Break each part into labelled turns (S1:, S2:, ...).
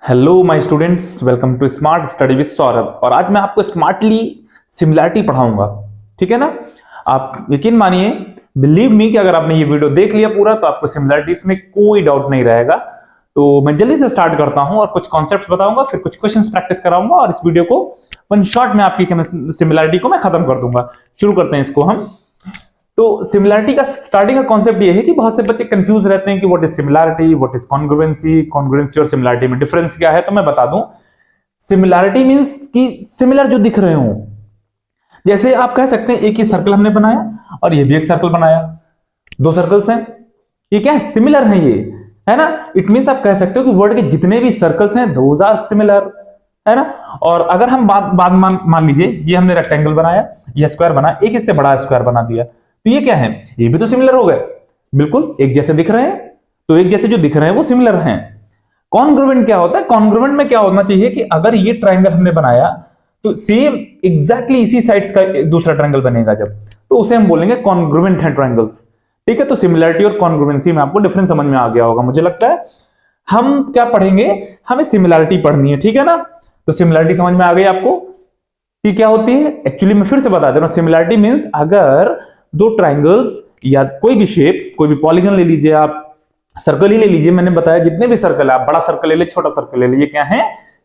S1: Hello my students, welcome to smart study with Saurabh. और आज मैं आपको स्मार्टली सिमिलैरिटी पढ़ाऊंगा, ठीक है ना। आप यकीन मानिए, बिलीव मी कि अगर आपने ये वीडियो देख लिया पूरा तो आपको सिमिलैरिटीज में कोई डाउट नहीं रहेगा। तो मैं जल्दी से स्टार्ट करता हूं और कुछ कॉन्सेप्ट्स बताऊंगा, फिर कुछ क्वेश्चंस प्रैक्टिस कराऊंगा और इस वीडियो को वन शॉट में आपकी सिमिलैरिटी को मैं खत्म कर दूंगा। शुरू करते हैं इसको हम। तो सिमिलैरिटी का स्टार्टिंग का कॉन्सेप्ट ये है कि बहुत से बच्चे कंफ्यूज रहते हैं कि what is similarity, what is congruency, congruency और सिमिलैरिटी में डिफरेंस क्या है। तो मैं बता दूं, सिमिलैरिटी मींस कि सिमिलर जो दिख रहे हो। जैसे आप कह सकते हैं एक ही सर्कल हमने बनाया और ये भी एक सर्कल बनाया, दो सर्कल्स हैं, ये क्या है, सिमिलर है ये, है ना। इट मींस आप कह सकते हो कि वर्ड के जितने भी सर्कल्स हैं दोज आर सिमिलर, है ना। और अगर हम बात मान लीजिए ये हमने रेक्टेंगल बनाया, ये स्क्वायर बना, एक इससे बड़ा स्क्वायर बना दिया, तो ये क्या है, ये भी तो सिमिलर हो गए, बिल्कुल एक जैसे दिख रहे हैं। तो एक जैसे जो दिख रहे हैं वो सिमिलर हैं। कॉन्ग्रुएंट क्या होता है, कॉन्ग्रुएंट में क्या होना चाहिए कि अगर ये ट्रायंगल हमने बनाया तो सेम एग्जैक्टली इसी साइड्स का दूसरा ट्रायंगल बनेगा जब, तो उसे हम बोलेंगे कॉन्ग्रुएंट है ट्रायंगल्स, ठीक है। तो सिमिलैरिटी और कॉन्ग्रुएंसी में आपको डिफरेंस समझ में आ गया होगा मुझे लगता है। हम क्या पढ़ेंगे, हमें सिमिलैरिटी पढ़नी है, ठीक है ना। तो सिमिलैरिटी समझ में आ गई आपको कि क्या होती है। एक्चुअली मैं फिर से बता दे रहा हूं, सिमिलैरिटी मींस अगर दो ट्रायंगल्स या कोई भी शेप, कोई भी पॉलीगन ले लीजिए, आप सर्कल ही ले लीजिए, मैंने बताया जितने भी सर्कल है, आप बड़ा सर्कल ले लीजिए, छोटा सर्कल ले लीजिए, क्या है,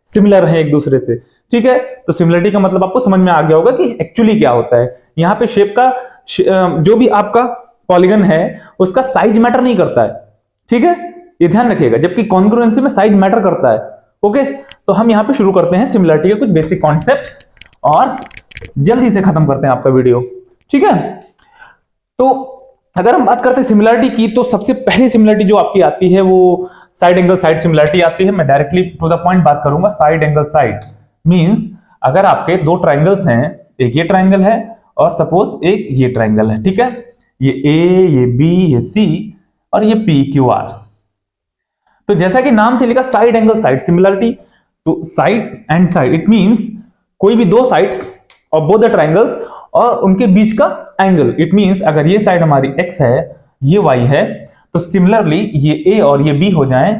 S1: सिमिलर है एक दूसरे से, ठीक है। तो सिमिलरिटी का मतलब आपको समझ में आ गया होगा कि एक्चुअली क्या होता है। यहां पे शेप का जो भी आपका पॉलीगन है उसका साइज मैटर नहीं करता है, ठीक है, ये ध्यान रखिएगा, जबकि कॉन्ग्रुएंसी में साइज मैटर करता है। ओके, तो हम यहां पे शुरू करते हैं सिमिलरिटी के कुछ बेसिक कॉन्सेप्ट्स और जल्दी से खत्म करते हैं आपका वीडियो, ठीक है। तो अगर हम बात करते हैं सिमिलरिटी की, तो सबसे पहली सिमिलरिटी जो आपकी आती है वो साइड एंगल साइड सिमिलरिटी आती है। मैं डायरेक्टली टू द पॉइंट बात करूंगा। साइड एंगल साइड मींस अगर आपके दो ट्रायंगल्स हैं, एक ये ट्रायंगल है और सपोज एक ये ट्रायंगल है, ठीक है, ये ए, ये बी, ये सी और ये पी क्यू आर। तो जैसा कि नाम से लिखा साइड एंगल साइड सिमिलरिटी, तो side and side it means कोई भी दो sides of both the triangles और उनके बीच का एंगल। इट मींस अगर ये साइड हमारी x है, ये y है, तो सिमिलरली ये a और ये b हो जाएं,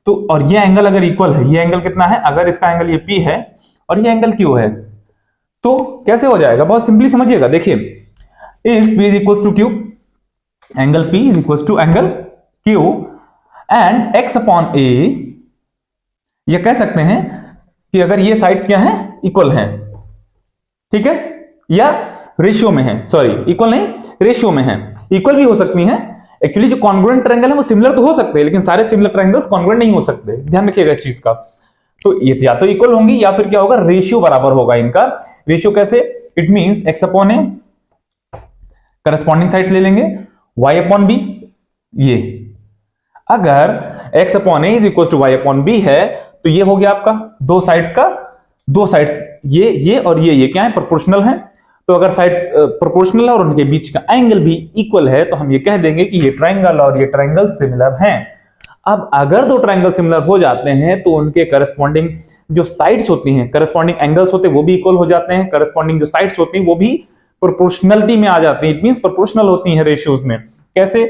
S1: तो और ये एंगल अगर इक्वल है, ये एंगल कितना है, अगर इसका एंगल ये p है और ये एंगल q है, तो कैसे हो जाएगा, बहुत सिंपली समझिएगा। देखिए, if p is equal to q, angle p is equal to angle q and x upon a, ये कह सकते हैं कि अगर ये साइड्स क्या हैं, इक्वल हैं, ठीक है, या रेशियो में है, सॉरी इक्वल नहीं, रेशियो में है, इक्वल भी हो सकती हैं। एक्चुअली जो कॉन्ग्रुएंट ट्रायंगल है वो सिमिलर तो हो सकते हैं, लेकिन सारे सिमिलर ट्रायंगल्स कॉन्ग्रुएंट नहीं हो सकते, ध्यान रखिएगा इस चीज का। तो ये या तो इक्वल होंगी या फिर क्या होगा, रेशियो बराबर होगा इनका। रेशियो कैसे, it means x upon A, corresponding side ले लेंगे, y अपॉन b, ये अगर x upon A is equal to y upon b है, तो ये हो गया आपका दो साइड्स का, दो साइड्स ये और ये क्या है, प्रोपोर्शनल है। तो अगर साइड्स प्रोपोर्शनल है और उनके बीच का एंगल भी इक्वल है, तो हम ये कह देंगे कि ये ट्रायंगल और ये ट्रायंगल सिमिलर हैं। अब अगर दो ट्रायंगल सिमिलर हो जाते हैं तो उनके करस्पॉन्डिंग जो साइड्स होती हैं, करस्पॉन्डिंग एंगल्स होते हैं, वो भी इक्वल हो जाते हैं। करस्पॉन्डिंग जो साइड्स होती हैं वो भी प्रोपोर्शनलिटी में आ जाती हैं, इट मींस प्रोपोर्शनल होती हैं रेशियोज में। कैसे,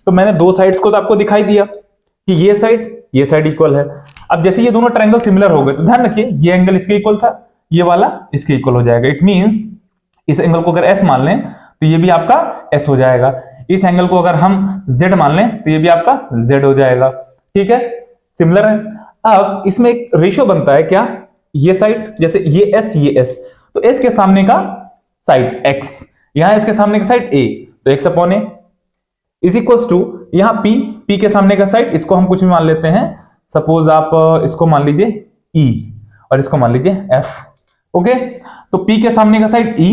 S1: तो मैंने दो साइड्स को तो आपको दिखाई दिया कि ये साइड इक्वल है। अब जैसे ये दोनों ट्रायंगल सिमिलर हो गए, तो ध्यान रखिए ये एंगल इसके इक्वल था, ये वाला इसके इक्वल हो जाएगा। इट मींस इस एंगल को अगर s मान लें तो ये भी आपका s हो जाएगा, इस एंगल को अगर हम z मान लें तो ये भी आपका z हो जाएगा, ठीक है, सिमिलर है। अब इसमें एक रेशियो बनता है, क्या, ये साइड, जैसे ये s, तो s के सामने का साइड x, यहां इसके सामने का साइड a, तो x upon a is equal to यहां p के सामने का साइड, इसको हम कुछ भी मान लेते हैं, सपोज आप इसको मान लीजिए e और इसको मान लीजिए f। ओके, तो p के सामने का साइड e,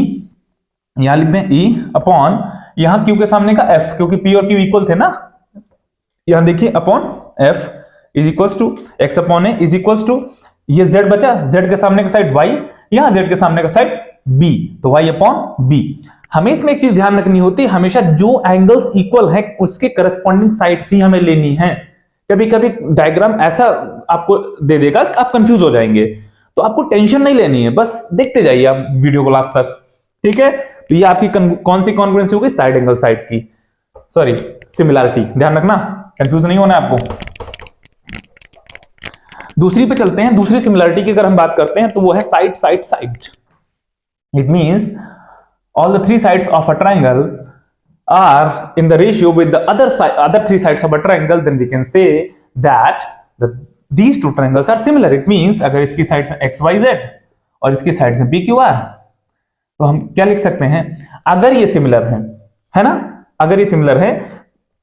S1: यहां लिख दें e अपॉन यहां q के सामने का f, क्योंकि p और q इक्वल थे ना, यहां देखिए upon f is equal to x upon a is equal to ये z बचा, z के सामने का साइड y, यहां z के सामने का साइड b, तो y अपॉन b। हमें इसमें एक चीज ध्यान रखनी होती है, हमेशा जो एंगल्स इक्वल है उसके करस्पॉन्डिंग साइड्स ही हमें लेनी है। कभी कभी डायग्राम ऐसा आपको दे देगा आप कंफ्यूज हो जाएंगे, तो आपको टेंशन नहीं लेनी है, बस देखते जाइए आप वीडियो को लास्ट तक, ठीक है। तो ये आपकी कौन सी कॉन्ग्रुएंसी होगी, साइड एंगल साइड की, सॉरी सिमिलरिटी, ध्यान रखना कंफ्यूज नहीं होना है आपको। दूसरी पे चलते हैं। दूसरी सिमिलरिटी की अगर हम बात करते हैं तो वो है side side side. It means all the three sides of a triangle are in the ratio with the other three sides of a triangle, then we can say that these two triangles are similar. It means अगर इसकी side से x y z और इसकी side से p q r, तो हम क्या लिख सकते हैं, अगर ये सिमिलर है ना, अगर ये सिमिलर है,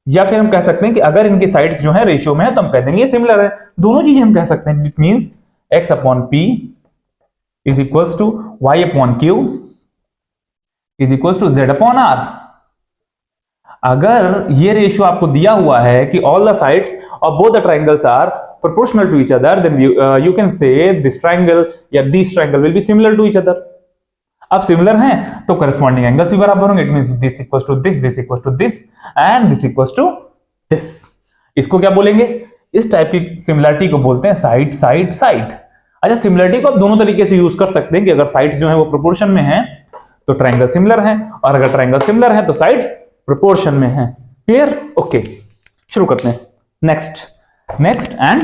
S1: या फिर हम कह सकते हैं कि अगर इनकी साइड्स जो है रेशियो में है तो हम कह देंगे ये सिमिलर है। दोनों चीजें हम कह सकते हैं। It means x upon p is equals to y upon q is equals to z upon r। अगर ये रेशियो आपको दिया हुआ है कि all the sides of both the triangles are proportional to each other, then you can say this triangle या this triangle will be similar to each other. अब similar हैं तो करस्पॉन्डिंग एंगल्स भी बराबर होंगे। It means this equals to this equals to this and this equals to this. इसको क्या बोलेंगे, इस टाइप की सिमिलरिटी को बोलते हैं साइड साइड साइड। अच्छा, सिमिलरिटी को आप दोनों तरीके से यूज कर सकते हैं कि अगर साइड्स जो है वो प्रोपोर्शन में है तो ट्रायंगल सिमिलर है, और अगर ट्रायंगल सिमिलर है तो साइड्स प्रोपोर्शन में है। क्लियर? ओके, शुरू करते हैं। Next and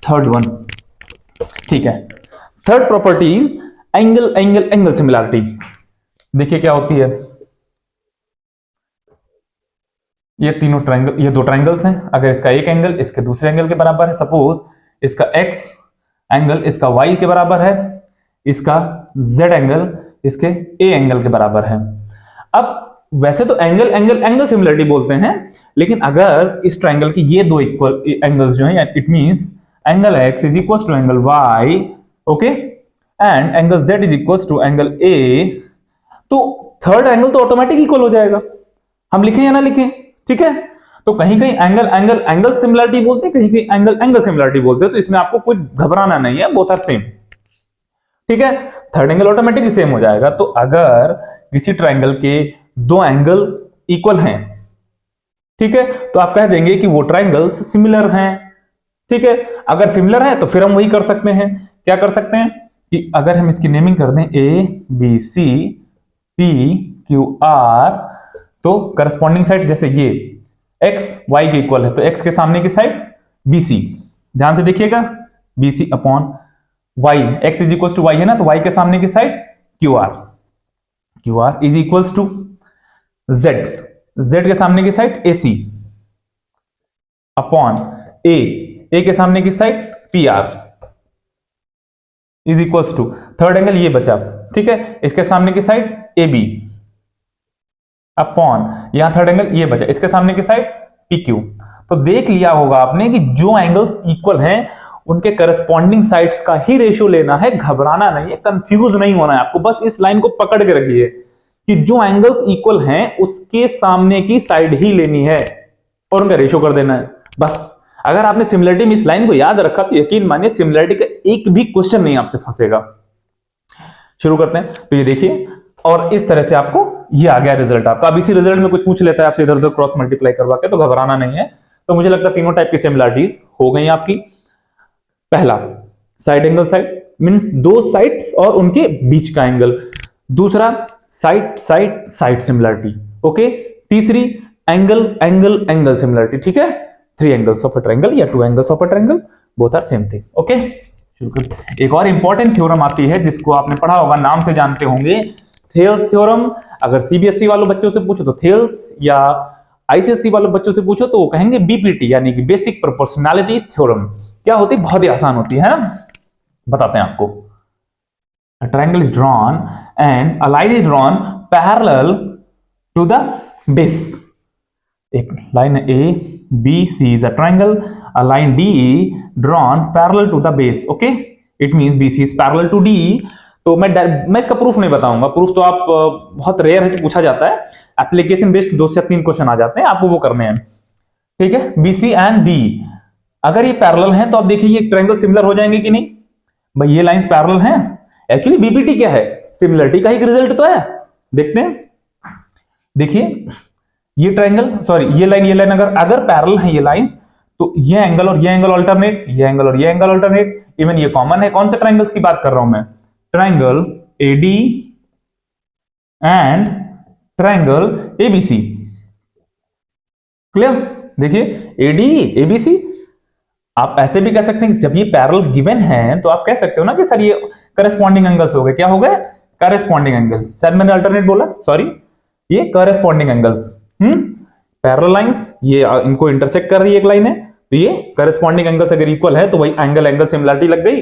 S1: third one. ठीक है, third property is angle angle angle similarity. देखिए क्या होती है, ये तीनों ट्रायंगल, ये दो ट्रायंगल्स हैं। अगर इसका एक एंगल इसके दूसरे एंगल के बराबर है, सपोज इसका x एंगल इसका y के बराबर है, इसका z एंगल इसके a एंगल के बराबर है। अब वैसे तो एंगल एंगल एंगल सिमिलरिटी बोलते हैं, लेकिन अगर इस ट्रायंगल की ये दो इक्वल एंगल्स जो हैं, it means angle x is equal to angle y, okay, and angle z is equal to angle a, तो थर्ड एंगल तो ऑटोमेटिक इक्वल हो जाएगा, हम लिखें या ना लिखें। ठीक है, तो कहीं कहीं एंगल एंगल एंगल सिमिलरिटी बोलते हैं, कहीं कहीं एंगल एंगल सिमिलरिटी बोलते हैं, तो इसमें आपको कुछ घबराना नहीं है, बोथ आर सेम। ठीक है, थर्ड एंगल ऑटोमेटिकली सेम हो जाएगा। तो अगर किसी ट्रायंगल के दो एंगल इक्वल हैं, ठीक है, तो आप कह देंगे कि वो ट्रायंगल्स सिमिलर हैं। ठीक है, अगर सिमिलर है तो फिर हम वही कर सकते हैं, क्या कर सकते हैं कि अगर हम इसकी नेमिंग कर दें A B C P Q R, तो करस्पॉन्डिंग साइड जैसे ये x y के इक्वल है तो x के सामने की साइड BC, ध्यान से देखिएगा, BC upon y, x is equal to y है ना, तो y के सामने की side QR is equal to z के सामने की साइड AC अपॉन A के सामने की side PR is equal to third angle ये बचा, ठीक है, इसके सामने की साइड AB अपॉन यहां थर्ड एंगल ये बचा, इसके सामने की साइड PQ। तो देख लिया होगा आपने कि जो एंगल्स इक्वल हैं उनके करस्पॉन्डिंग साइड्स का ही रेशियो लेना है, घबराना नहीं है, कंफ्यूज नहीं होना है आपको। बस इस लाइन को पकड़ के रखिए कि जो एंगल्स इक्वल हैं उसके सामने की साइड ही लेनी है और उनका रेशियो कर देना है, बस। अगर आपने सिमिलरिटी में इस लाइन को याद रखा तो यकीन मानिए सिमिलरिटी का एक भी क्वेश्चन नहीं आपसे फंसेगा। शुरू करते हैं, तो ये देखिए, और इस तरह से आपको ये आ गया रिजल्ट आपका। अब इसी रिजल्ट में कुछ पूछ लेता है आपसे इधर उधर क्रॉस मल्टीप्लाई करवा के, तो घबराना नहीं है। तो मुझे लगता है तीनों टाइप की सिमिलरिटीज हो गई आपकी। पहला साइड एंगल साइड मींस दो साइड्स और उनके बीच का एंगल। दूसरा side side side similarity, okay. तीसरी एंगल एंगल एंगल सिमिलरिटी, ठीक है, three angles of a triangle या two angles of a triangle, both are same thing, okay. एक और इंपॉर्टेंट थ्योरम आती है जिसको आपने पढ़ा होगा, नाम से जानते होंगे, थेल्स थ्योरम। अगर सीबीएसई वालों बच्चों से पूछो तो थेल्स, या आईसीएसई वालों बच्चों से पूछो तो वो कहेंगे बीपीटी यानी कि बेसिक प्रोपोर्शनैलिटी थ्योरम। क्या होती है, बहुत ही आसान होती है ना, बताते हैं आपको। A triangle is drawn and a line is drawn parallel to the base. एक line A B C is a triangle. A line DE drawn parallel to the base. Okay? It means BC is parallel to DE. तो मैं इसका proof नहीं बताऊंगा, proof तो आप बहुत rare है कि पूछा जाता है, एप्लीकेशन बेस्ड 2 से 3 क्वेश्चन आ जाते हैं, आपको वो करने हैं। ठीक है, BC एंड D अगर ये पैरेलल हैं तो आप देखिए ये ट्रायंगल सिमिलर हो जाएंगे कि नहीं। भाई ये लाइंस पैरेलल हैं, एक्चुअली बीपीटी क्या है, सिमिलरिटी का ही रिजल्ट तो है। देखते हैं, देखिए ये ट्रायंगल, सॉरी ये लाइन अगर पैरेलल है ये लाइंस, तो ये एंगल और ये एंगल अल्टरनेट, ये एंगल और ये एंगल अल्टरनेट, इवन ये कॉमन है। कौन से ट्रायंगल्स की बात कर रहा हूं मैं, triangle AD and triangle ABC। Clear, देखिए AD ABC, आप ऐसे भी कह सकते हैं कि जब ये पैरेलल गिवन है तो आप कह सकते हो ना कि सर ये करस्पॉन्डिंग एंगल्स हो गए, क्या हो गए, करस्पॉन्डिंग एंगल्स। शायद मैंने अल्टरनेट बोला, सॉरी, ये करस्पॉन्डिंग एंगल्स। पैरेलल लाइंस ये इनको इंटरसेक्ट कर रही है एक लाइन है, तो ये करस्पॉन्डिंग एंगल्स अगर इक्वल है तो वही एंगल एंगल सिमिलरिटी लग गई।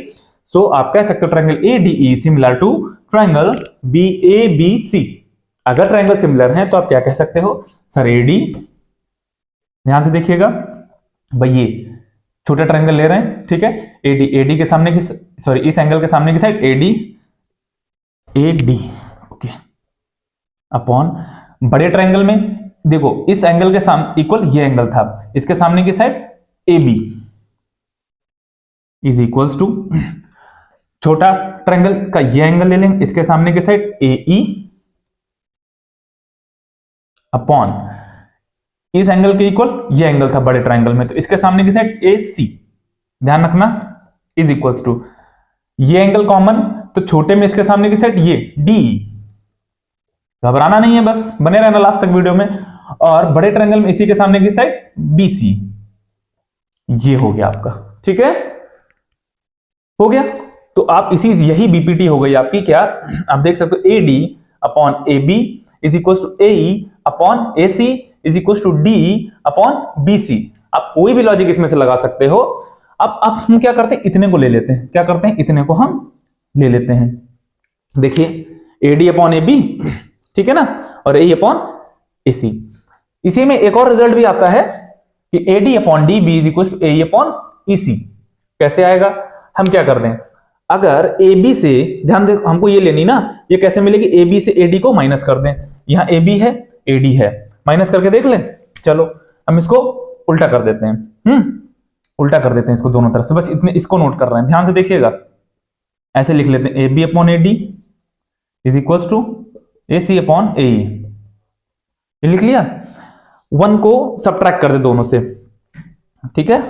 S1: सो आप कह सकते हो triangle ADE similar to triangle BABC। अगर ट्रायंगल सिमिलर है तो आप क्या कह सकते हो, सर AD, ध्यान से देखिएगा भाई, ये छोटा ट्रायंगल ले रहे हैं, ठीक है, AD के सामने की, सॉरी इस एंगल के सामने की साइड AD ओके, अपॉन बड़े ट्रायंगल में देखो इस एंगल के सामने इक्वल ये एंगल था, इसके सामने की side AB is equals to छोटा ट्रायंगल का ये एंगल ले लेंगे, इसके सामने की साइड AE अपॉन इस एंगल के इक्वल ये एंगल था बड़े ट्रायंगल में, तो इसके सामने की साइड AC, ध्यान रखना, इज इक्वल्स टू ये एंगल कॉमन, तो छोटे में इसके सामने की साइड ये DE, घबराना नहीं है, बस बने रहना लास्ट तक वीडियो में, और बड़े ट्रायंगल में इसी के सामने की साइड BC, ये हो गया आपका, ठीक है, हो गया। तो आप इसी यही BPT हो गई आपकी, क्या आप देख सकते हो AD upon AB is equal to AE upon AC is equal to DE upon BC। आप कोई भी लॉजिक इसमें से लगा सकते हो। अब हम क्या करते हैं, इतने को ले लेते हैं, क्या करते हैं, इतने को हम ले लेते हैं। देखिए AD अपॉन AB, ठीक है ना, और AE अपॉन AC। इसी में एक और रिजल्ट भी आता है कि AD upon DB is equal to AE upon EC। कैसे आएगा, हम क्या कर दें, अगर AB से, ध्यान दे हमको ये लेनी ना, ये कैसे मिलेगी, AB से AD को माइनस कर दें, यहां AB है AD है, माइनस करके देख लें। चलो हम इसको उल्टा कर देते हैं, उल्टा कर देते हैं इसको दोनों तरफ से, बस इतने इसको नोट कर रहे हैं, ध्यान से देखिएगा, ऐसे लिख लेते हैं AB upon AD is equal to AC upon AE, ये लिख लिया। 1 को सब्ट्रैक्ट कर दे दोनों से, ठीक है,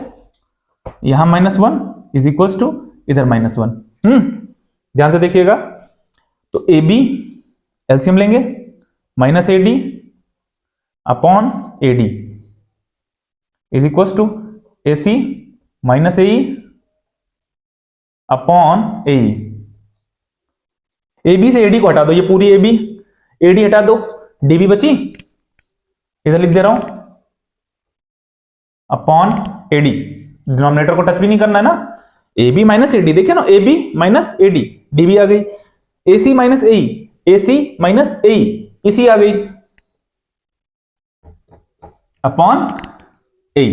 S1: यहां -1 इज इक्वल टू इधर -1, ध्यान से देखिएगा, तो AB एलसीएम लेंगे, -AD upon AD is equal to AC -AE upon AE। AB से AD को हटा दो, ये पूरी AD हटा दो, DB बची, इधर लिख दे रहा हूं अपॉन AD, डिनोमिनेटर को टच भी नहीं करना है ना, AB माइनस AD, देखिए ना, AB माइनस AD, DB आ गई, AC minus AE, AC minus AE, इसी आ गई अपॉन AE,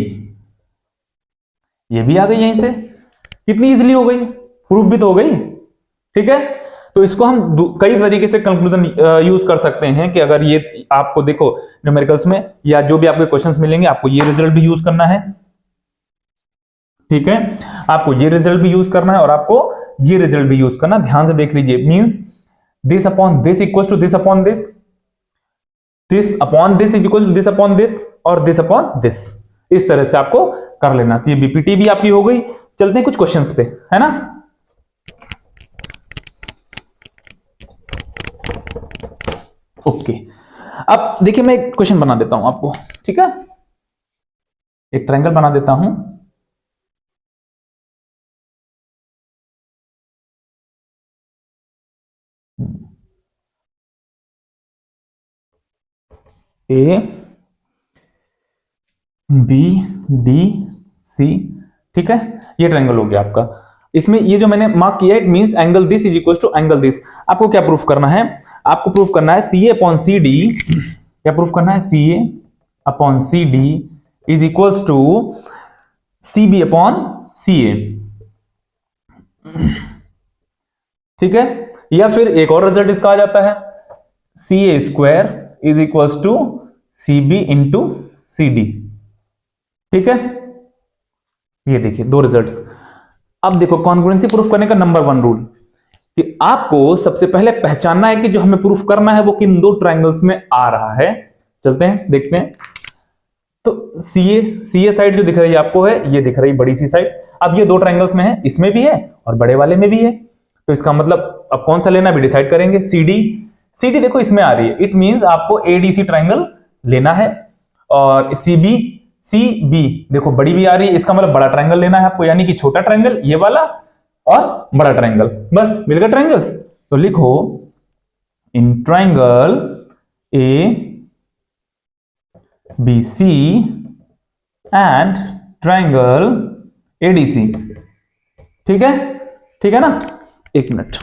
S1: ये भी आ गई यहीं से, कितनी इजीली हो गई, प्रूफ भी तो हो गई, ठीक है। तो इसको हम कई तरीके से कंक्लूजन यूज कर सकते हैं कि अगर ये आपको देखो न्यूमेरिकल्स में या जो भी आपके क्वेश्चंस मिलेंगे, आपको ये रिजल्ट भी यूज करना है, ठीक है, आपको ये रिजल्ट भी यूज करना है और आपको ये रिजल्ट भी यूज करना, ध्यान से देख लीजिए, means this upon this equal to this upon this, this upon this is equal to this upon this, और दिस अपॉन दिस, इस तरह से आपको कर लेना। तो ये बीपीटी भी आपकी हो गई। चलते हैं कुछ क्वेश्चंस पे, है ना। ओके, अब देखिए मैं एक क्वेश्चन बना देता हूं आपको, ठीक है, एक ट्रायंगल बना देता हूं, ए बी डी सी, ठीक है, ये ट्रायंगल हो गया आपका। इसमें ये जो मैंने मार्क किया है, it means angle this is equal to angle this. आपको क्या प्रूफ करना है, आपको प्रूफ करना है C A upon C D, क्या प्रूफ करना है, C A upon C D is equal to C B upon C A, ठीक है। या फिर एक और रिजल्ट इसका आ जाता है, C A square is equal to C B into C D, ठीक है। ये देखिए दो रिजल्ट्स। अब देखो कॉन्ग्रुएंसी प्रूफ करने का नंबर 1 रूल कि आपको सबसे पहले पहचानना है कि जो हमें प्रूफ करना है वो किन दो ट्रायंगल्स में आ रहा है। चलते हैं देखते हैं। तो सीए साइड जो दिख रही है आपको है, ये दिख रही बड़ी सी साइड। अब ये दो ट्रायंगल्स में है, इसमें भी है और बड़े वाले में भी है, तो इसका मतलब अब कौन सा लेना भी डिसाइड करेंगे। सीडी देखो इसमें आ रही है, इट मींस आपको एडीसी ट्रायंगल लेना है, और सीबी सी बी, देखो बड़ी भी आ रही है, इसका मतलब बड़ा ट्रायंगल लेना है आपको, यानी कि छोटा ट्रायंगल ये वाला और बड़ा ट्रायंगल, बस मिल गया ट्रायंगल्स। तो लिखो इन triangle A B C and triangle ADC. ठीक है, ठीक है ना, एक मिनट।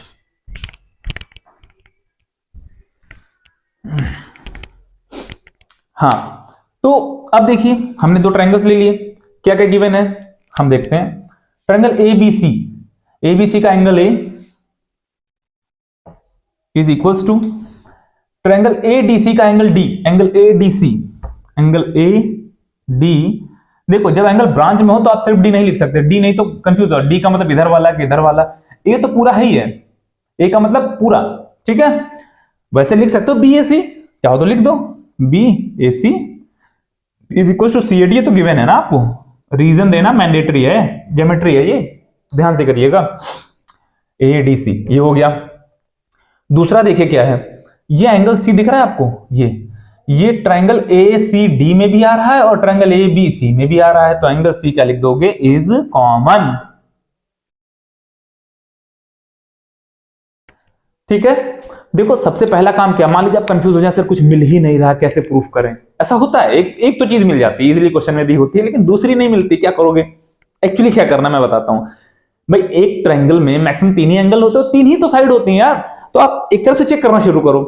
S1: हाँ, तो अब देखिए हमने दो ट्रायंगल्स ले लिए, क्या क्या गिवन है हम देखते हैं। ट्रायंगल एबीसी, एबीसी का angle A is equals to triangle ADC का angle D, angle ADC, angle A D. देखो जब एंगल ब्रांच में हो तो आप सिर्फ डी नहीं लिख सकते, डी नहीं तो कंफ्यूज हो, डी का मतलब इधर वाला कि इधर वाला, ए तो पूरा है ही है, ए का मतलब पूरा, ठीक है। वैसे लिख सकते हो बी ए सी, चाहो तो लिख दो B A C is equal to C A D, ये तो गिवन है ना, आपको रीजन देना मैंडेटरी है, ज्योमेट्री है, ये ध्यान से करिएगा। ए डी सी ये हो गया। दूसरा देखिए क्या है, ये एंगल सी दिख रहा है आपको, ये ट्रायंगल ए सी डी में भी आ रहा है और ट्रायंगल ए बी सी में भी आ रहा है, तो एंगल सी क्या लिख दोगे, इज कॉमन। ठीक है, देखो सबसे पहला काम क्या, मान लीजिए आप कंफ्यूज हो जाए, सर कुछ मिल ही नहीं रहा, कैसे प्रूफ करें। ऐसा होता है, एक तो चीज मिल जाती है, इजीली क्वेश्चन में दी होती है, लेकिन दूसरी नहीं मिलती, क्या करोगे। एक्चुअली क्या करना मैं बताता हूं भाई, एक ट्रायंगल में मैक्सिमम तीन ही एंगल होते हैं, तीन ही तो साइड होती हैं यार, तो आप एक तरफ से चेक करना शुरू करो।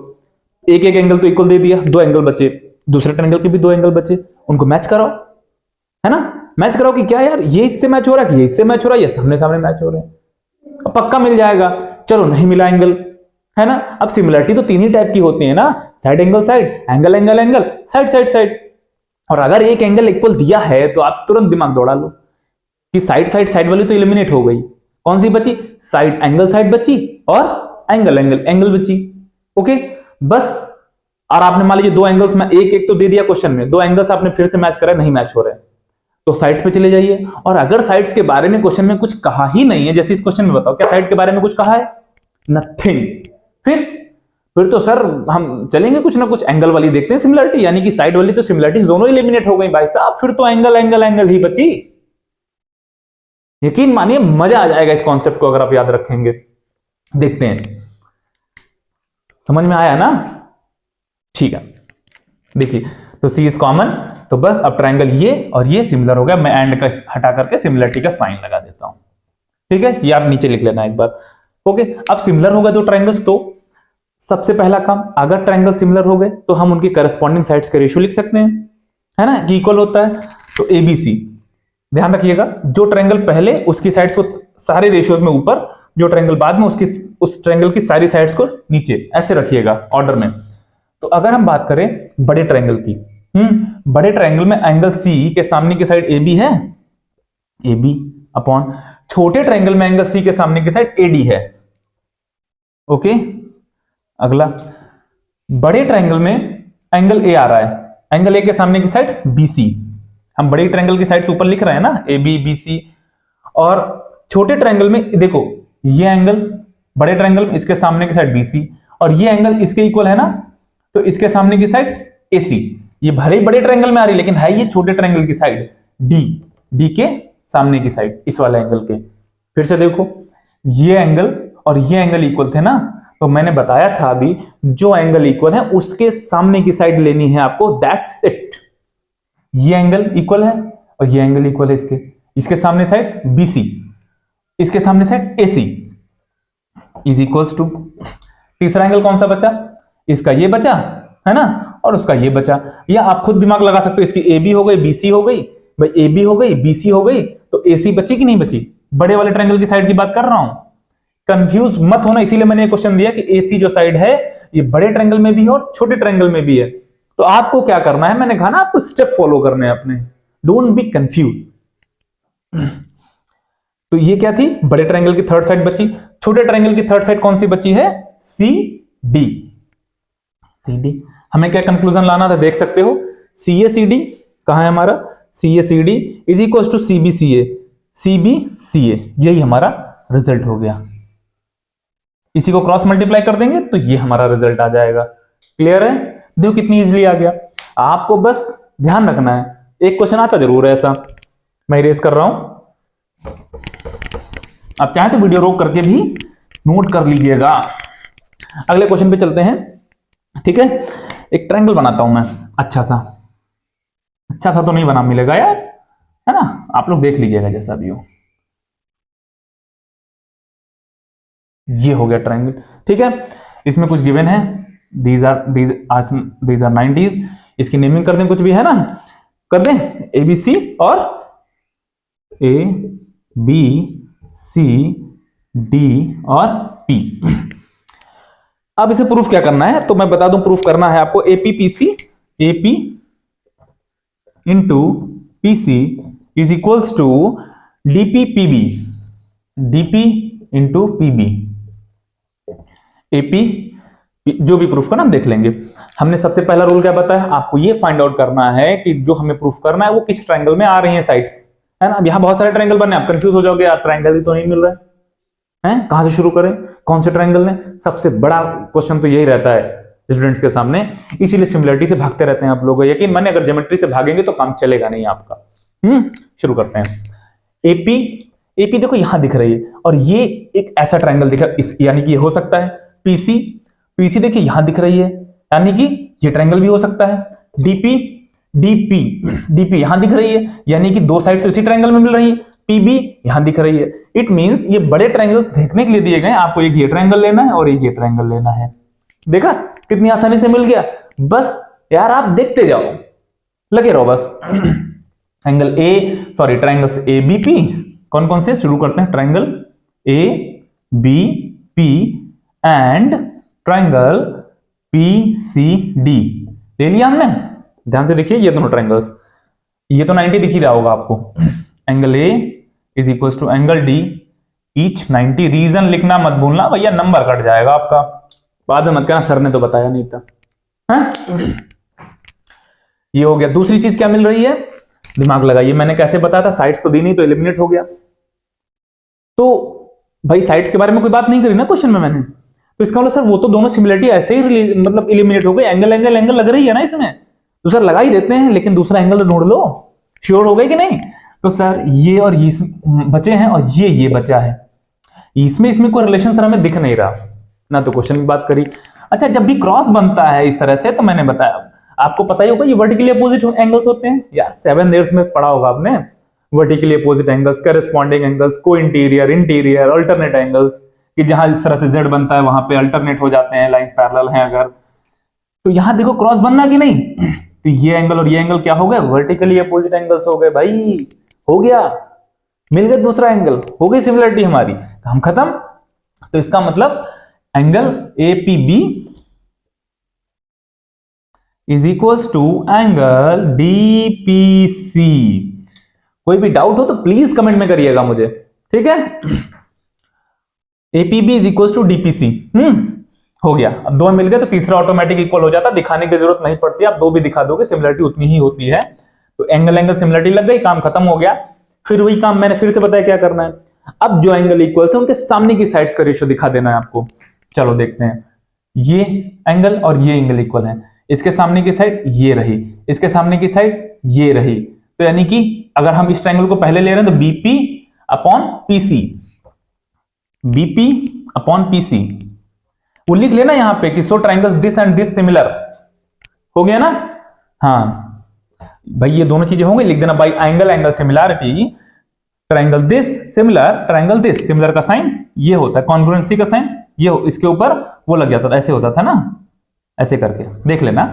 S1: एक एक एंगल तो इक्वल दे दिया, दो एंगल बचे, दूसरे ट्रायंगल के भी दो एंगल बचे, उनको मैच कराओ, है ना, मैच कराओ कि क्या यार ये इससे मैच हो रहा है कि ये इससे मैच हो रहा है, ये सामने सामने मैच हो रहे हैं, पक्का मिल जाएगा। चलो नहीं मिला एंगल, है ना, अब सिमिलरिटी तो तीन ही टाइप की होती है ना, side angle side, angle angle angle, side side side. और अगर एक एंगल इक्वल दिया है तो आप तुरंत दिमाग दौड़ा लो कि साइड साइड साइड वाली तो एलिमिनेट हो गई, कौन सी बची, साइड एंगल साइड बची और एंगल एंगल एंगल बची। ओके बस, और आपने मान लीजिए दो एंगल्स में एक एक तो दे दिया क्वेश्चन में, दो एंगल्स आपने फिर से मैच करा, नहीं मैच हो रहे, तो साइड्स पे चले जाइए। और अगर साइड्स के बारे में क्वेश्चन में कुछ कहा ही नहीं है, जैसे इस क्वेश्चन में बताओ क्या साइड के बारे में कुछ कहा है, नथिंग, फिर तो सर हम चलेंगे कुछ ना कुछ एंगल वाली देखते हैं सिमिलरिटी, यानी कि साइड वाली तो सिमिलरिटीज दोनों एलिमिनेट हो गई भाई साहब, फिर तो एंगल एंगल एंगल ही बची। यकीन मानिए मजा आ जाएगा इस कॉन्सेप्ट को अगर आप याद रखेंगे। देखते हैं, समझ में आया ना, ठीक है। देखिए तो सी इज कॉमन, तो बस अब ट्रायंगल ये और ये सिमिलर हो गया, मैं एंड का हटा करके सिमिलरिटी का साइन लगा देता हूं, ठीक है, ये आप नीचे लिख लेना एक बार। ओके, अब सिमिलर हो गए दो ट्रायंगल्स, तो सबसे पहला काम, अगर ट्रायंगल सिमिलर हो गए तो हम उनकी करस्पॉन्डिंग साइड्स का रेशियो लिख सकते हैं, है ना, कि इक्वल होता है। तो एबीसी, ध्यान रखिएगा, जो ट्रायंगल पहले उसकी साइड्स को सारे रेशियोज में ऊपर, जो ट्रायंगल बाद में उसकी उस ट्रायंगल की सारी साइड्स को नीचे, ऐसे रखिएगा ऑर्डर में। तो अगर हम बात करें बड़े ट्रायंगल की, बड़े ट्रायंगल में एंगल सी के सामने की साइड ए बी है, ए बी अपॉन छोटे ट्रायंगल में एंगल सी के सामने की साइड ए डी है। ओके, अगला बड़े ट्रायंगल में एंगल ए आ रहा है, एंगल ए के सामने की साइड बी सी, हम बड़े ट्रायंगल की साइड ऊपर लिख रहे हैं ना, ए बी बी सी। और छोटे ट्रायंगल में देखो ये एंगल बड़े ट्रायंगल में इसके सामने की साइड बी सी, और ये एंगल इसके इक्वल है ना, तो इसके सामने की साइड ए सी। ये भले ही बड़े ट्रायंगल में आ रही है लेकिन है ये छोटे ट्रायंगल की साइड डी, डी के सामने की साइड इस वाले एंगल के। फिर से देखो ये एंगल और ये एंगल इक्वल थे ना, तो मैंने बताया था अभी जो एंगल इक्वल है उसके सामने की साइड लेनी है आपको, दैट्स इट। ये एंगल इक्वल है और ये एंगल इक्वल है इसके सामने साइड बीसी, इसके सामने side AC is equals to, तीसरा एंगल कौन सा बचा, इसका ये बचा, है ना, और उसका ये बचा। या आप खुद दिमाग लगा सकते हो, इसकी ए बी हो गई बीसी हो गई, भाई ए बी हो गई बीसी हो गई, तो एसी बची कि नहीं बची, बड़े वाले ट्रायंगल की साइड की बात कर रहा हूं। कंफ्यूज मत होना, इसीलिए मैंने क्वेश्चन दिया कि एसी जो साइड है ये बड़े ट्रायंगल में भी है और छोटे ट्रायंगल में भी है। तो आपको क्या करना है, मैंने कहा ना आपको स्टेप फॉलो करने हैं अपने, डोंट बी कंफ्यूज। तो ये क्या थी, बड़े ट्रायंगल की थर्ड साइड बची, छोटे ट्रायंगल की थर्ड साइड कौन सी बची है, सी डी। सी डी हमें क्या कंक्लूजन लाना था, देख सकते हो, सी ए सी डी कहां है हमारा, C A C D is equal to C B C A, C B C A, यही हमारा रिजल्ट हो गया। इसी को क्रॉस मल्टीप्लाई कर देंगे तो ये हमारा रिजल्ट आ जाएगा। क्लियर है, देखो कितनी इजीली आ गया। आपको बस ध्यान रखना है, एक क्वेश्चन आता जरूर है ऐसा, मैं इरेज कर रहा हूं, आप चाहे तो वीडियो रोक करके भी नोट कर लीजिएगा। अगले क्वेश्चन पे चलते हैं, ठीक है। एक ट्रायंगल बनाता हूं मैं, अच्छा सा तो नहीं बना मिलेगा यार, है ना, आप लोग देख लीजिएगा जैसा भी हो। ये हो गया ट्रायंगल, ठीक है। इसमें कुछ गिवन है, दीज आर 90s, इसकी नेमिंग कर दें, कुछ भी है ना, कर दें ABC और ABCD और P। अब इसे प्रूफ क्या करना है, तो मैं बता दूं, प्रूफ करना है आपको AP into PC is equals to DP into PB। AP जो भी प्रूफ करना हम देख लेंगे। हमने सबसे पहला रूल क्या बताया, आपको ये फाइंड आउट करना है कि जो हमें प्रूफ करना है वो किस ट्रायंगल में आ रही है साइड्स, है ना। अब यहां बहुत सारे ट्रायंगल बने, आप कंफ्यूज हो जाओगे, यार ट्रायंगल ही तो नहीं मिल रहा है, कहां से शुरू करें, कौन से ट्रायंगल ने। सबसे बड़ा क्वेश्चन तो यही रहता है स्टूडेंट्स के सामने, इसीलिए सिमिलरिटी से भागते रहते हैं आप लोग। यकीन माने अगर ज्योमेट्री से भागेंगे तो काम चलेगा नहीं आपका। शुरू करते हैं। एपी देखो यहां दिख रही है, और ये एक ऐसा ट्रायंगल दिखा, यानी कि ये हो सकता है। पीसी देखिए यहां दिख रही है, यानी कि ये ट्रायंगल भी हो सकता है। डीपी यहां दिख रही है, यानी कि दो साइड तो इसी ट्रायंगल में मिल रही है। पीबी यहां दिख रही है। इट मींस ये बड़े ट्रायंगल्स देखने के लिए दिए गए, आपको एक ये ट्रायंगल लेना है और एक ये ट्रायंगल लेना है। देखा कितनी आसानी से मिल गया, बस यार आप देखते जाओ, लगे रहो बस। ट्रायंगल्स एबीपी, कौन कौन से शुरू करते हैं, triangle ABP and triangle PCD ले लिया हमने। ध्यान से देखिए ये दोनों ट्रायंगल्स, ये तो 90 दिख ही रहा होगा आपको। Angle A is equal to angle D, each 90। Reason लिखना मत भूलना भैया, नंबर कट जाएगा आपका, बाद में मत कहना सर ने तो बताया नहीं था। ये हो गया। दूसरी चीज क्या मिल रही है, दिमाग लगाइए, मैंने कैसे बताया था, साइड्स तो दी नहीं तो एलिमिनेट हो गया। तो भाई साइड्स के बारे में कोई बात नहीं करी ना क्वेश्चन में मैंने, तो इसका मतलब सर वो तो दोनों सिमिलरिटी ऐसे ही मतलब एलिमिनेट हो गई, एंगल लग रही है ना इसमें, तो सर लगा ही देते हैं, लेकिन दूसरा एंगल तो ढूंढ लो, श्योर हो गए कि नहीं। तो सर ये और ये बचे हैं और ये बचा है, इसमें कोई रिलेशन सर हमें दिख नहीं रहा ना, तो क्वेश्चन की बात करी। अच्छा, जब भी क्रॉस बनता है इस तरह से, तो मैंने बताया आपको पता ही होगा ये वर्टिकली अपोजिट एंगल्स होते हैं यार, 7th 8th में पढ़ा होगा आपने, vertically opposite angles, corresponding angles, को इंटीरियर अल्टरनेट एंगल्स, कि जहां इस तरह से जेड बनता है वहां पे अल्टरनेट हो जाते हैं, लाइंस पैरेलल हैं अगर। तो यहां देखो क्रॉस बनना कि नहीं, तो ये एंगल और ये एंगल क्या हो गए, वर्टिकली अपोजिट एंगल्स हो गए भाई, हो गया, मिल गया दूसरा एंगल, हो गई सिमिलरिटी हमारी, तो हम खत्म। तो इसका मतलब angle APB is equals to angle DPC. कोई भी डाउट हो तो प्लीज कमेंट में करिएगा मुझे, ठीक है। APB is equals to DPC, हो गया। अब दो मिल गए तो तीसरा ऑटोमेटिक इक्वल हो जाता, दिखाने की जरूरत नहीं पड़ती, आप दो भी दिखा दोगे सिमिलरिटी उतनी ही होती है। तो एंगल सिमिलरिटी लग गई, काम खत्म हो गया। फिर वही काम मैंने फिर से बताया क्या करना है, अब जो एंगल इक्वल है उनके सामने की साइड्स का रेशियो दिखा देना है आपको। चलो देखते हैं, ये एंगल और ये एंगल इक्वल है, इसके सामने की साइड ये रही, इसके सामने की साइड ये रही, तो यानी कि अगर हम इस ट्रायंगल को पहले ले रहे हैं तो BP upon PC, BP upon PC, वो लिख लेना यहां पे कि so triangles this and this similar, हो गया ना। हाँ भाई ये दोनों चीजें होंगी, लिख देना by angle similarity, triangle this similar का साइन ये होता है, कॉन्ग्रुएंसी का साइन ये इसके ऊपर वो लग जाता था, ऐसे होता था ना, ऐसे करके देख लेना,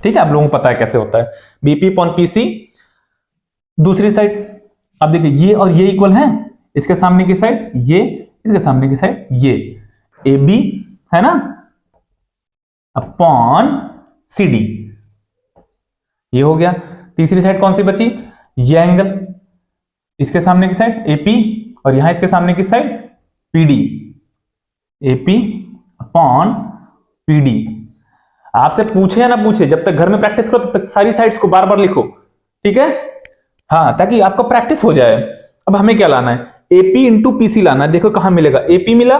S1: ठीक है। आप लोगों को पता है कैसे होता है, बीपी अपॉन पीसी। दूसरी साइड अब देखिए ये और ये इक्वल है, इसके सामने की साइड ये, इसके सामने की साइड ये, ए बी है ना अपॉन सी डी, ये हो गया। तीसरी साइड कौन सी बची, ये एंगल, इसके सामने की साइड एपी और यहां इसके सामने की side PD, AP upon PD. आपसे पूछे या ना पूछे, जब तक घर में प्रैक्टिस करो तब तक सारी साइड्स को बार बार लिखो, ठीक है, हाँ, ताकि आपका प्रैक्टिस हो जाए। अब हमें क्या लाना है, एपी इंटू पीसी लाना है। देखो कहां मिलेगा, एपी मिला,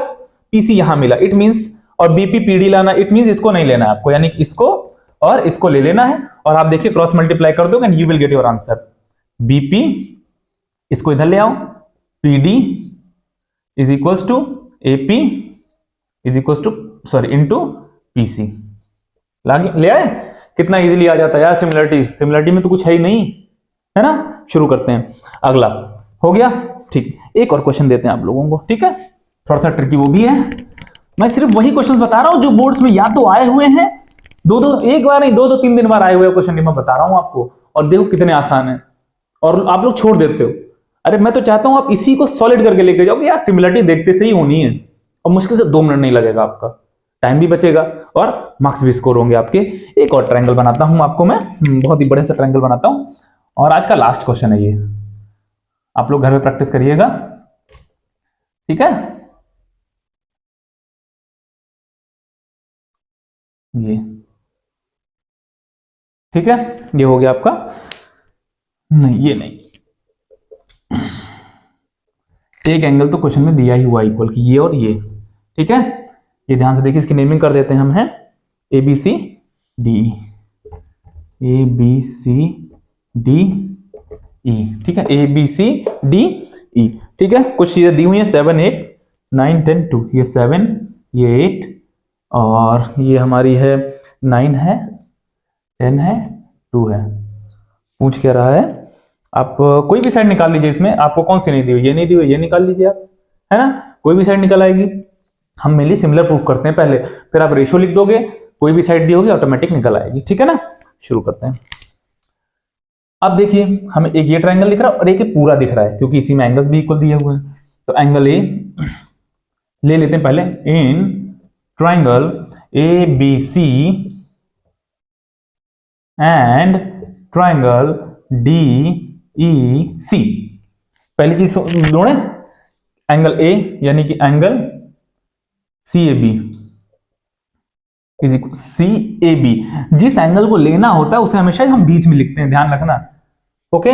S1: पीसी यहां मिला, इट मींस, और बीपी पीडी लाना, इट मींस इसको नहीं लेना है आपको, यानी कि इसको और इसको ले लेना है और आप देखिए क्रॉस मल्टीप्लाई कर दोगे and you will get your answer. BP, इसको इधर ले आओ, PD is equals to AP is equals to sorry into PC. ले आए? कितना इजीली आ जाता है यार सिमिलरिटी में तो कुछ है ही नहीं, है ना। शुरू करते हैं, अगला हो गया। ठीक, एक और क्वेश्चन देते हैं आप लोगों को, ठीक है, थोड़ा सा ट्रिकी वो भी है। मैं सिर्फ वही क्वेश्चन बता रहा हूं जो बोर्ड्स में या तो आए हुए हैं, एक बार नहीं, दो तीन बार आए हुए क्वेश्चन मैं बता रहा हूं आपको, और देखो कितने आसान है और आप लोग छोड़ देते हो। अरे मैं तो चाहता हूं आप इसी को सॉलिड करके लेके जाओ कि यार सिमिलरिटी देखते से ही होनी है, और मुश्किल से 2 मिनट नहीं लगेगा, आपका टाइम भी बचेगा और मार्क्स भी स्कोर होंगे आपके। एक और ट्रायंगल बनाता हूं आपको मैं, बहुत ही बड़े से ट्रायंगल बनाता हूं, और आज का लास्ट क्वेश्चन है ये, आप लोग घर में प्रैक्टिस करिएगा, ठीक है। ये ठीक है, ये हो गया आपका, नहीं ये नहीं, एक एंगल तो क्वेश्चन में दिया ही हुआ इक्वल कि ये और ये, ठीक है। ये ध्यान से देखिए, इसकी नेमिंग कर देते हैं हम, है A B C D, A B C D E, ठीक है, A B C D E, ठीक है। कुछ चीजें दी हुई हैं 7 8 9 10 2, ये 7 ये 8 और ये हमारी है 9 है 10 है 2 है। पूछ क्या रहा है, आप कोई भी साइड निकाल लीजिए, इसमें आपको कौन सी नहीं दी हुई, ये नहीं दी हुई, ये निकाल लीजिए आप, है ना, कोई भी साइड निकल आएगी। हम मेनली सिमिलर प्रूफ करते हैं पहले, फिर आप रेशियो लिख दोगे, कोई भी साइड दी होगी ऑटोमेटिक निकल आएगी, ठीक है ना। शुरू करते हैं। अब देखिए हमें एक ये ट्रायंगल दिख रहा है और एक पूरा दिख रहा है, क्योंकि इसी में एंगल्स भी इक्वल दिए हुए हैं। तो एंगल ए ले लेते हैं पहले, in triangle A B C and triangle D E C. पहली चीज जोड़े, एंगल ए यानी कि angle C A B is equal C A B. जिस एंगल को लेना होता है उसे हमेशा हम बीच में लिखते हैं, ध्यान रखना, ओके।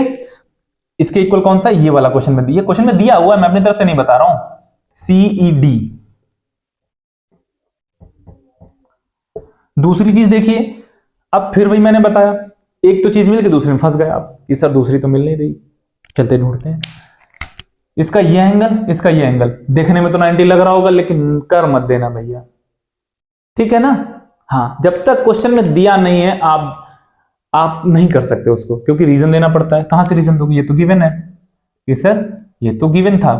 S1: इसके इक्वल कौन सा, ये वाला क्वेश्चन में, ये क्वेश्चन में दिया हुआ है, मैं अपनी तरफ से नहीं बता रहा हूं, सीई डी। दूसरी चीज देखिए, अब फिर वही मैंने बताया, एक तो चीज मिल गई, दूसरी में फंस गए आप कि सर दूसरी तो मिल नहीं रही, चलते ढूंढते हैं। इसका ये एंगल, इसका ये एंगल, देखने में तो 90 लग रहा होगा, लेकिन कर मत देना भैया, ठीक है ना। हाँ, जब तक क्वेश्चन में दिया नहीं है आप नहीं कर सकते उसको, क्योंकि रीजन देना पड़ता है। कहां से रीजन दोगे, ये तो गिवन है कि सर ये तो गिवन था।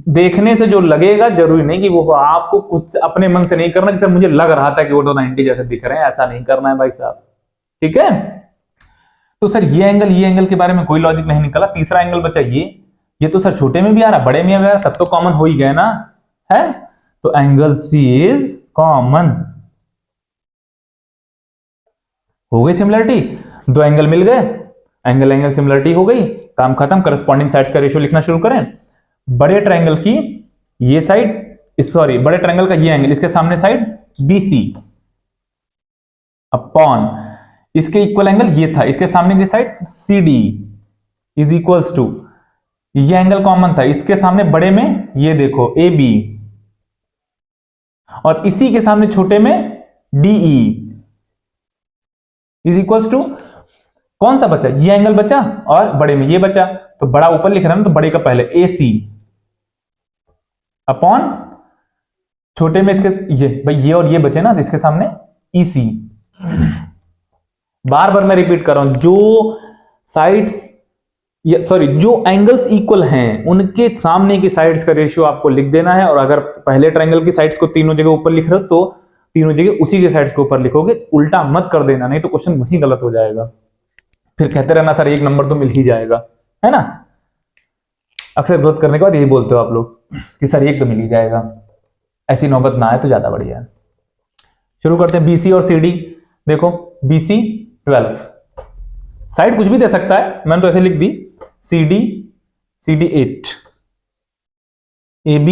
S1: देखने से जो लगेगा जरूरी नहीं कि वो, आपको कुछ अपने मन से नहीं करना कि सर मुझे लग रहा था कि वो तो 90 जैसे दिख रहे हैं, ऐसा नहीं करना है भाई साहब, ठीक है। तो सर ये एंगल के बारे में कोई लॉजिक नहीं निकला। तीसरा एंगल बचा ये तो सर छोटे में भी आ रहा, बड़े में भी आ रहा, तब तो कॉमन हो ही गया ना, है। तो एंगल सी इज कॉमन, हो गई सिमिलरिटी, 2 एंगल मिल गए, एंगल सिमिलरिटी हो गई, काम खत्म। करस्पॉन्डिंग साइड्स का रेशियो लिखना शुरू करें। बड़े ट्रायंगल की ये साइड, सॉरी बड़े ट्रायंगल का ये एंगल, इसके सामने साइड BC अपॉन इसके इक्वल एंगल ये था, इसके सामने की side CD is equals to, ये एंगल कॉमन था, इसके सामने बड़े में ये देखो AB, और इसी के सामने छोटे में DE इज इक्वल्स टू, कौन सा बचा, ये एंगल बचा और बड़े में ये बचा, तो बड़ा ऊपर लिख रहा है ना, तो बड़े का पहले AC अपॉन छोटे में इसके ये, भाई ये और ये बचे ना, तो इसके सामने EC। बार बार मैं रिपीट कर रहा हूं, जो साइड्स सॉरी जो एंगल्स इक्वल हैं उनके सामने की साइड्स का रेशियो आपको लिख देना है। और अगर पहले ट्रायंगल की साइड्स को तीनों जगह ऊपर लिख रहे हो तो तीनों जगह उसी के साइड्स के ऊपर लिखोगे, उल्टा मत कर देना, नहीं तो क्वेश्चन वहीं गलत हो जाएगा। फिर कहते रहना सर 1 नंबर तो मिल ही जाएगा, है ना। अक्सर ग्रोथ करने के बाद यही बोलते हो आप लोग कि सर 1 तो मिल ही जाएगा, ऐसी नौबत ना आए तो ज्यादा बढ़िया है। शुरू करते हैं, BC और CD। देखो BC 12, साइड कुछ भी दे सकता है, मैंने तो ऐसे लिख दी, CD 8, AB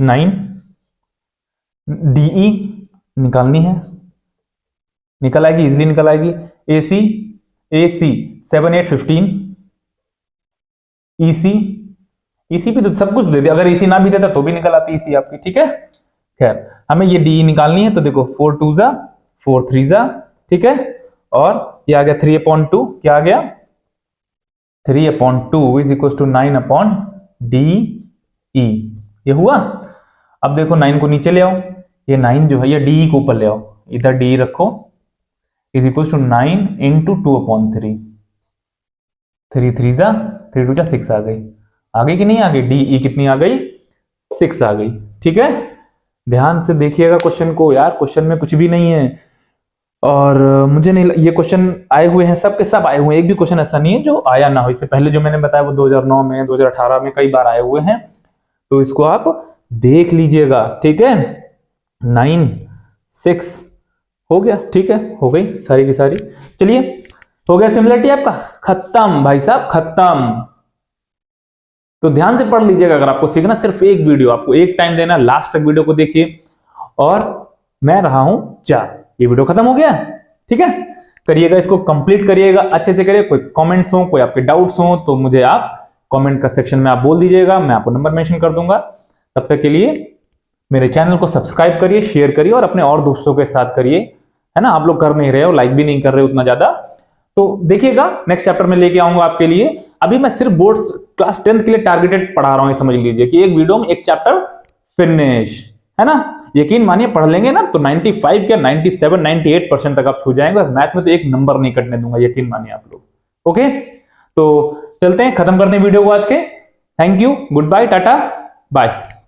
S1: 9, DE निकालनी है, निकल आएगी, इजिली निकल आएगी। AC 7 8 15, EC भी तो सब कुछ दे दिया, अगर EC ना भी देता तो भी निकल आती EC आपकी, ठीक है। खैर हमें ये डी निकालनी है, तो देखो 4 2 जा 4 3 जा, ठीक है, और ये आ गया 3/2, क्या आ गया 3/2 इज इक्वल टू 9/डी ई, ये हुआ। अब देखो 9 को नीचे ले आओ, ये 9 जो है ये डी को ऊपर ले आओ, इधर डी रखो, इज इक्वल टू 9 इंटू 2/3, 3 3 जा 3 2 जा 6 आ गई कि नहीं आ गई, डी ई कितनी आ गई 6 आ गई, ठीक है। ध्यान से देखिएगा क्वेश्चन को यार, क्वेश्चन में कुछ भी नहीं है, और मुझे नहीं, ये क्वेश्चन आए हुए हैं सब के सब आए हुए हैं, एक भी क्वेश्चन ऐसा नहीं है जो आया ना हो। इससे पहले जो मैंने बताया वो 2009 में 2018 में कई बार आए हुए हैं, तो इसको आप देख लीजिएगा, ठीक है। 9 6 हो गया, ठीक है, हो गई सारी की सारी। चलिए हो गया सिमिलरिटी आपका खत्म भाई साहब, खत्म। तो ध्यान से पढ़ लीजिएगा, अगर आपको सीखना सिर्फ एक वीडियो, आपको एक टाइम देना, लास्ट तक वीडियो को देखिए। और मैं रहा हूं जा, ये वीडियो खत्म हो गया, ठीक है। करिएगा, इसको कंप्लीट करिएगा, अच्छे से करिए। कोई कमेंट्स हो, कोई आपके डाउट्स हो तो मुझे आप कमेंट का सेक्शन में आप बोल दीजिएगा, मैं आपको नंबर मेंशन कर दूंगा। तब तक के लिए मेरे चैनल को सब्सक्राइब करिए, शेयर करिए और अपने और दोस्तों के साथ करिए, है ना। आप लोग कर नहीं रहे हो, लाइक भी नहीं कर रहे हो उतना ज्यादा, तो देखिएगा नेक्स्ट चैप्टर में लेके आऊंगा आपके लिए। अभी मैं सिर्फ बोर्ड्स क्लास 10th के लिए टारगेटेड पढ़ा रहा हूं, समझ लीजिए कि एक वीडियो में एक चैप्टर फिनिश, है ना। यकीन मानिए पढ़ लेंगे ना तो 95 क्या 97 98% तक आप छू जाएंगे, और मैथ में तो एक नंबर नहीं कटने दूंगा, यकीन मानिए आप लोग। ओके, तो चलते हैं, खत्म करते हैं वीडियो को आज के। Thank you, goodbye, tata bye.